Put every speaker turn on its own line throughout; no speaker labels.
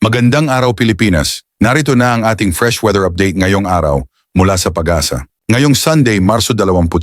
Magandang araw Pilipinas. Narito na ang ating fresh weather update ngayong araw mula sa Pag-asa. Ngayong Sunday, Marso 29,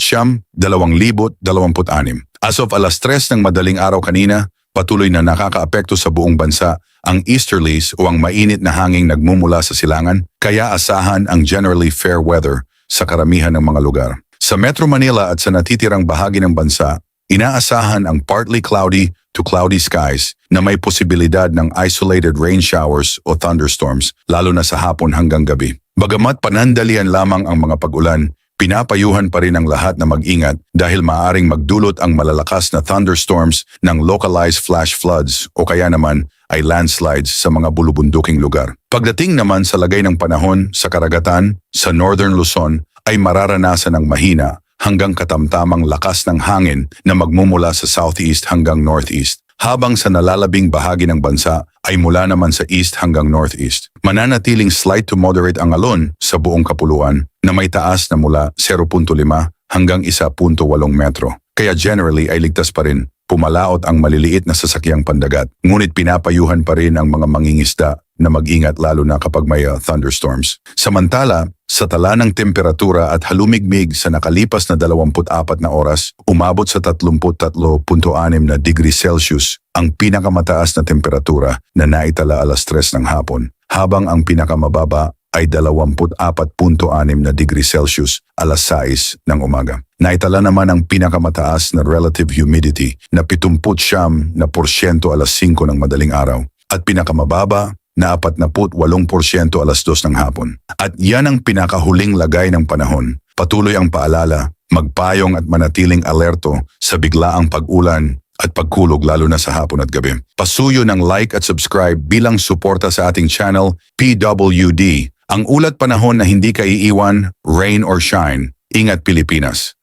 2026. As of alas 3 ng madaling araw kanina, patuloy na nakakaapekto sa buong bansa ang easterlies o ang mainit na hanging nagmumula sa silangan, kaya asahan ang generally fair weather sa karamihan ng mga lugar. Sa Metro Manila at sa natitirang bahagi ng bansa, inaasahan ang partly cloudy to cloudy skies na may posibilidad ng isolated rain showers o thunderstorms lalo na sa hapon hanggang gabi. Bagamat panandalian lamang ang mga pag-ulan, pinapayuhan pa rin ang lahat na mag-ingat dahil maaaring magdulot ang malalakas na thunderstorms ng localized flash floods o kaya naman ay landslides sa mga bulubunduking lugar. Pagdating naman sa lagay ng panahon sa karagatan, sa Northern Luzon ay mararanasan ng mahina hanggang katamtamang lakas ng hangin na magmumula sa southeast hanggang northeast, habang sa nalalabing bahagi ng bansa ay mula naman sa east hanggang northeast. Mananatiling slight to moderate ang alon sa buong kapuluan na may taas na mula 0.5 hanggang 1.8 metro. Kaya generally ay ligtas pa rin pumalaot ang maliliit na sasakyang pandagat. Ngunit pinapayuhan pa rin ang mga mangingisda na mag-ingat lalo na kapag may thunderstorms. Samantala, sa tala ng temperatura at halumigmig sa nakalipas na 24 na oras, umabot sa 33.6 na degree Celsius ang pinakamataas na temperatura na naitala alas 3 ng hapon, habang ang pinakamababa ay 24.6 na degree Celsius alas 6 ng umaga. Naitala naman ang pinakamataas na relative humidity na 79% alas 5 ng madaling araw at pinakamababa na 48% alas 2 ng hapon. At yan ang pinakahuling lagay ng panahon. Patuloy ang paalala, magpayong at manatiling alerto sa biglaang pag-ulan at pagkulog lalo na sa hapon at gabi. Pasuyo ng like at subscribe bilang suporta sa ating channel PWD. Ang ulat panahon na hindi ka iiwan, rain or shine. Ingat Pilipinas!